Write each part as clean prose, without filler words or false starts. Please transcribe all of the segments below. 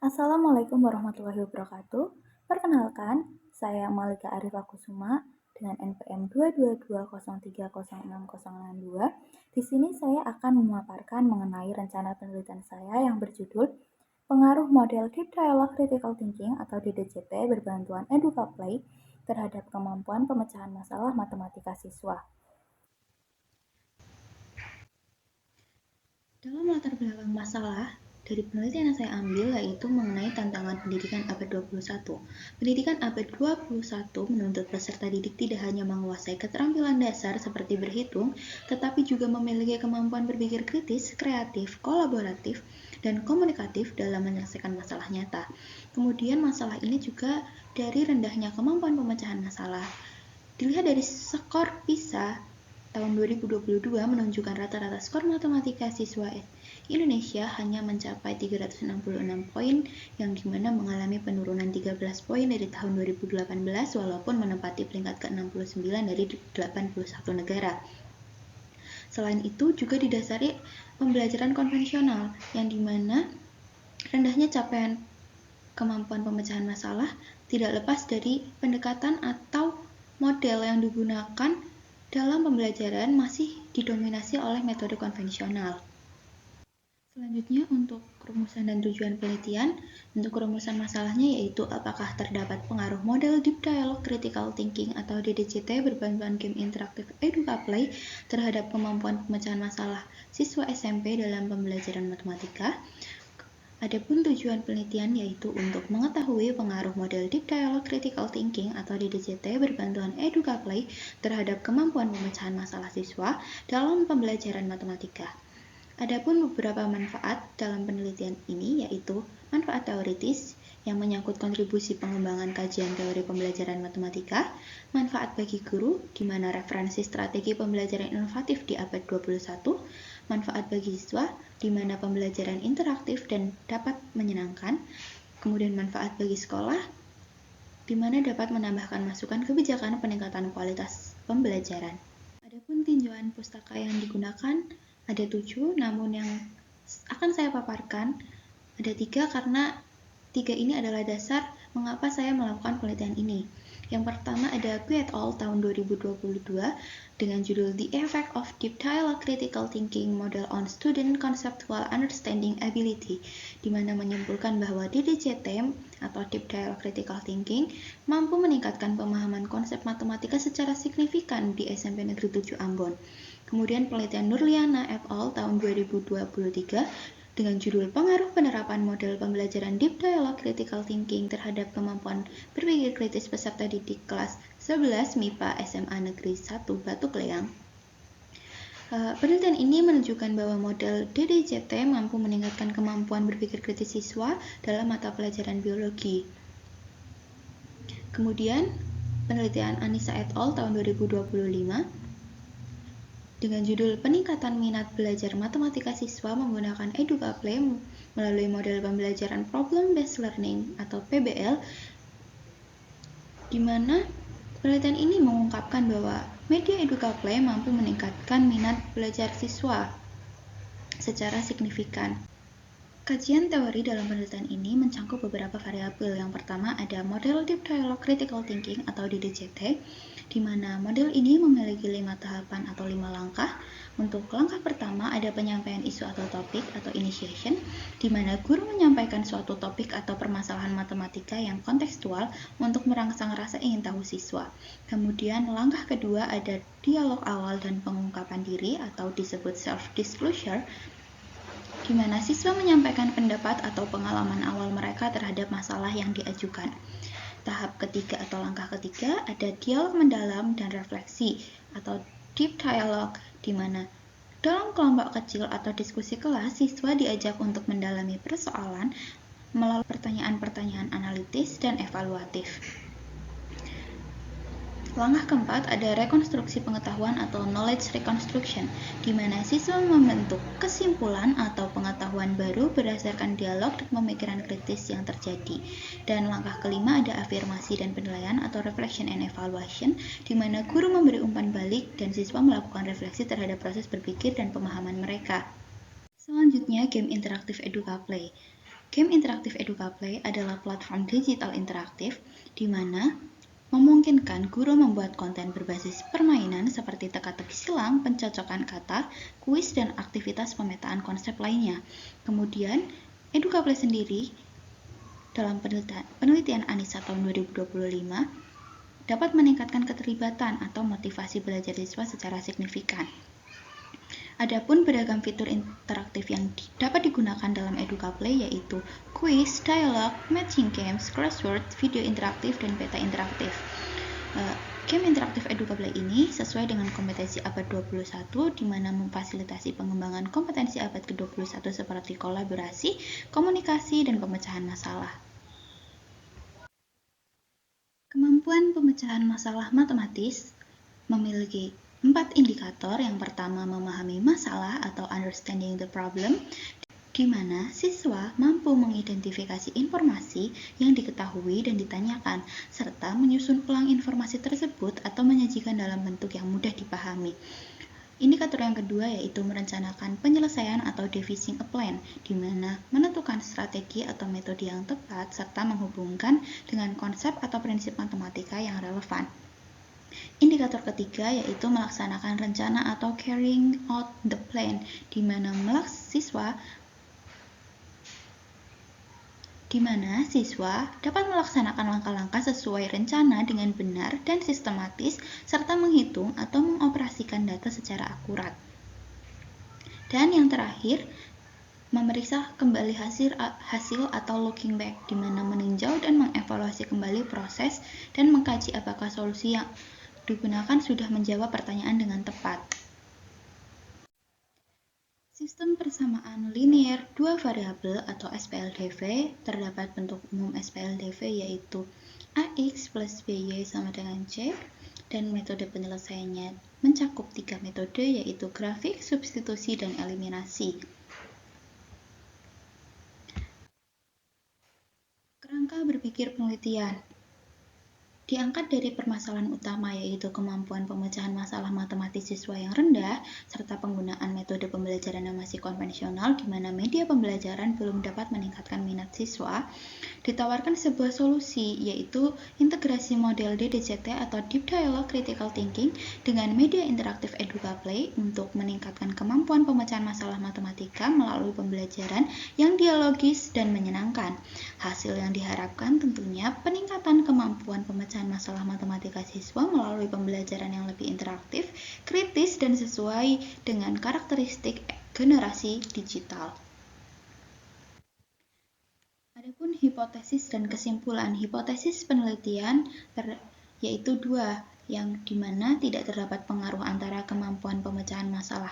Assalamualaikum warahmatullahi wabarakatuh. Perkenalkan, saya Malika Arifah Kusuma dengan NPM 22203060662. Di sini saya akan memaparkan mengenai rencana penelitian saya yang berjudul Pengaruh Model Deep Dialogue Critical Thinking atau DDCT berbantuan EducaPlay terhadap kemampuan pemecahan masalah matematika siswa. Dalam latar belakang masalah, dari penelitian yang saya ambil yaitu mengenai tantangan pendidikan abad 21. Pendidikan abad 21 menuntut peserta didik tidak hanya menguasai keterampilan dasar seperti berhitung, tetapi juga memiliki kemampuan berpikir kritis, kreatif, kolaboratif, dan komunikatif dalam menyelesaikan masalah nyata. Kemudian masalah ini juga dari rendahnya kemampuan pemecahan masalah. Dilihat dari skor PISA tahun 2022 menunjukkan rata-rata skor matematika siswa Indonesia hanya mencapai 366 poin, yang dimana mengalami penurunan 13 poin dari tahun 2018 walaupun menempati peringkat ke-69 dari 81 negara. Selain itu juga didasari pembelajaran konvensional, yang dimana rendahnya capaian kemampuan pemecahan masalah tidak lepas dari pendekatan atau model yang digunakan dalam pembelajaran masih didominasi oleh metode konvensional. Selanjutnya untuk rumusan dan tujuan penelitian, untuk rumusan masalahnya yaitu apakah terdapat pengaruh model Deep Dialogue Critical Thinking atau DDCT berbantuan game interaktif EducaPlay terhadap kemampuan pemecahan masalah siswa SMP dalam pembelajaran matematika. Adapun tujuan penelitian yaitu untuk mengetahui pengaruh model Deep Dialogue Critical Thinking atau DDCT berbantuan EducaPlay terhadap kemampuan pemecahan masalah siswa dalam pembelajaran matematika. Adapun beberapa manfaat dalam penelitian ini yaitu manfaat teoritis yang menyangkut kontribusi pengembangan kajian teori pembelajaran matematika, manfaat bagi guru di mana referensi strategi pembelajaran inovatif di abad 21, manfaat bagi siswa di mana pembelajaran interaktif dan dapat menyenangkan, kemudian manfaat bagi sekolah di mana dapat menambahkan masukan kebijakan peningkatan kualitas pembelajaran. Adapun tinjauan pustaka yang digunakan ada 7, namun yang akan saya paparkan ada 3 karena 3 ini adalah dasar mengapa saya melakukan penelitian ini. Yang pertama ada Gu et al. Tahun 2022 dengan judul The Effect of Deep Dialogue Critical Thinking Model on Student Conceptual Understanding Ability, di mana menyimpulkan bahwa DDCT atau Deep Dialogue Critical Thinking mampu meningkatkan pemahaman konsep matematika secara signifikan di SMP Negeri 7 Ambon. Kemudian penelitian Nurliana et al. Tahun 2023 dengan judul Pengaruh Penerapan Model Pembelajaran Deep Dialogue Critical Thinking terhadap Kemampuan Berpikir Kritis Peserta Didik Kelas 11 MIPA SMA Negeri 1 Batu Kleang. Penelitian ini menunjukkan bahwa model DDCT mampu meningkatkan kemampuan berpikir kritis siswa dalam mata pelajaran biologi. Kemudian penelitian Anissa et al. Tahun 2025 dengan judul Peningkatan Minat Belajar Matematika Siswa Menggunakan EducaPlay melalui model pembelajaran Problem Based Learning atau PBL, di mana penelitian ini mengungkapkan bahwa media EducaPlay mampu meningkatkan minat belajar siswa secara signifikan. Kajian teori dalam penelitian ini mencangkup beberapa variabel. Yang pertama ada model Deep Dialogue Critical Thinking atau DDCT, di mana model ini memiliki 5 tahapan atau 5 langkah. Untuk langkah pertama ada penyampaian isu atau topik atau initiation, di mana guru menyampaikan suatu topik atau permasalahan matematika yang kontekstual untuk merangsang rasa ingin tahu siswa. Kemudian langkah kedua ada dialog awal dan pengungkapan diri atau disebut self-disclosure, di mana siswa menyampaikan pendapat atau pengalaman awal mereka terhadap masalah yang diajukan. Tahap ketiga atau langkah ketiga ada dialog mendalam dan refleksi atau deep dialogue, di mana dalam kelompok kecil atau diskusi kelas, siswa diajak untuk mendalami persoalan melalui pertanyaan-pertanyaan analitis dan evaluatif. Langkah keempat ada rekonstruksi pengetahuan atau knowledge reconstruction, di mana siswa membentuk kesimpulan atau pengetahuan baru berdasarkan dialog dan pemikiran kritis yang terjadi. Dan langkah kelima ada afirmasi dan penilaian atau reflection and evaluation, di mana guru memberi umpan balik dan siswa melakukan refleksi terhadap proses berpikir dan pemahaman mereka. Selanjutnya game interaktif EducaPlay. Game interaktif EducaPlay adalah platform digital interaktif di mana memungkinkan guru membuat konten berbasis permainan seperti teka-teki silang, pencocokan kata, kuis, dan aktivitas pemetaan konsep lainnya. Kemudian, EducaPlay sendiri dalam penelitian ANISA tahun 2025 dapat meningkatkan keterlibatan atau motivasi belajar siswa secara signifikan. Adapun beragam fitur interaktif yang dapat digunakan dalam EducaPlay yaitu quiz, dialog, matching games, crossword, video interaktif, dan peta interaktif. Game interaktif EducaPlay ini sesuai dengan kompetensi abad 21 di mana memfasilitasi pengembangan kompetensi abad ke-21 seperti kolaborasi, komunikasi, dan pemecahan masalah. Kemampuan pemecahan masalah matematis memiliki 4 indikator. Yang pertama, memahami masalah atau understanding the problem, di mana siswa mampu mengidentifikasi informasi yang diketahui dan ditanyakan, serta menyusun ulang informasi tersebut atau menyajikan dalam bentuk yang mudah dipahami. Indikator yang kedua yaitu merencanakan penyelesaian atau devising a plan, di mana menentukan strategi atau metode yang tepat serta menghubungkan dengan konsep atau prinsip matematika yang relevan. Indikator ketiga yaitu melaksanakan rencana atau carrying out the plan, di mana siswa dapat melaksanakan langkah-langkah sesuai rencana dengan benar dan sistematis, serta menghitung atau mengoperasikan data secara akurat. Dan yang terakhir, memeriksa kembali hasil atau looking back, di mana meninjau dan mengevaluasi kembali proses dan mengkaji apakah solusi yang digunakan sudah menjawab pertanyaan dengan tepat. Sistem persamaan linear dua variabel atau SPLDV, terdapat bentuk umum SPLDV yaitu AX plus BY sama dengan C, dan metode penyelesaiannya mencakup 3 metode yaitu grafik, substitusi, dan eliminasi. Kerangka berpikir penelitian diangkat dari permasalahan utama yaitu kemampuan pemecahan masalah matematis siswa yang rendah serta penggunaan metode pembelajaran yang masih konvensional di mana media pembelajaran belum dapat meningkatkan minat siswa. Ditawarkan sebuah solusi yaitu integrasi model DDCT atau Deep Dialogue Critical Thinking dengan media interaktif EducaPlay untuk meningkatkan kemampuan pemecahan masalah matematika melalui pembelajaran yang dialogis dan menyenangkan. Hasil yang diharapkan tentunya peningkatan kemampuan pemecahan masalah matematika siswa melalui pembelajaran yang lebih interaktif, kritis, dan sesuai dengan karakteristik generasi digital. Adapun hipotesis dan kesimpulan, hipotesis penelitian yaitu 2, yang dimana tidak terdapat pengaruh antara kemampuan pemecahan masalah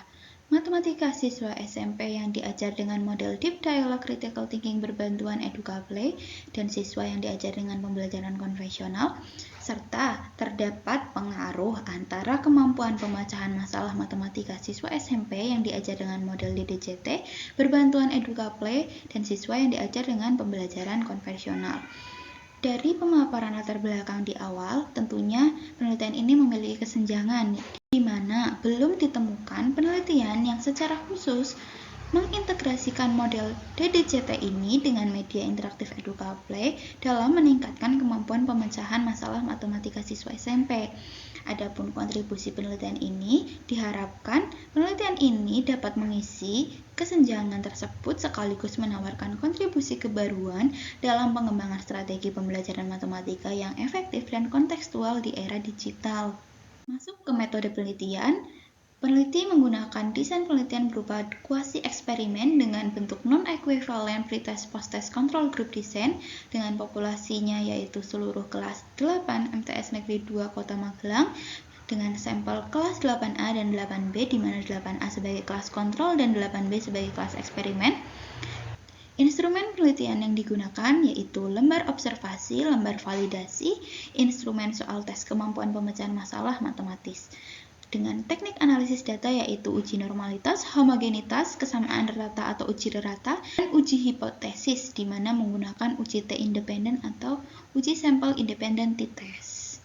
matematika siswa SMP yang diajar dengan model Deep Dialogue Critical Thinking berbantuan EducaPlay dan siswa yang diajar dengan pembelajaran konvensional, serta terdapat pengaruh antara kemampuan pemecahan masalah matematika siswa SMP yang diajar dengan model DDCT berbantuan EducaPlay dan siswa yang diajar dengan pembelajaran konvensional. Dari pemaparan latar belakang di awal, tentunya penelitian ini memiliki kesenjangan, di mana belum ditemukan penelitian yang secara khusus mengintegrasikan model DDCT ini dengan media interaktif EducaPlay dalam meningkatkan kemampuan pemecahan masalah matematika siswa SMP. Adapun kontribusi penelitian ini diharapkan penelitian ini dapat mengisi kesenjangan tersebut sekaligus menawarkan kontribusi kebaruan dalam pengembangan strategi pembelajaran matematika yang efektif dan kontekstual di era digital. Masuk ke metode penelitian. Peneliti menggunakan desain penelitian berupa kuasi eksperimen dengan bentuk non-equivalent pretest post-test control group design dengan populasinya yaitu seluruh kelas 8 MTS Negeri 2 Kota Magelang dengan sampel kelas 8A dan 8B di mana 8A sebagai kelas kontrol dan 8B sebagai kelas eksperimen. Instrumen penelitian yang digunakan yaitu lembar observasi, lembar validasi, instrumen soal tes kemampuan pemecahan masalah matematis. Dengan teknik analisis data yaitu uji normalitas, homogenitas, kesamaan rata atau uji rata, dan uji hipotesis di mana menggunakan uji T independen atau uji sampel independen t-test.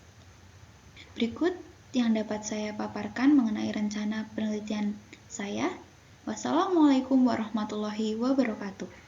Berikut yang dapat saya paparkan mengenai rencana penelitian saya. Wassalamualaikum warahmatullahi wabarakatuh.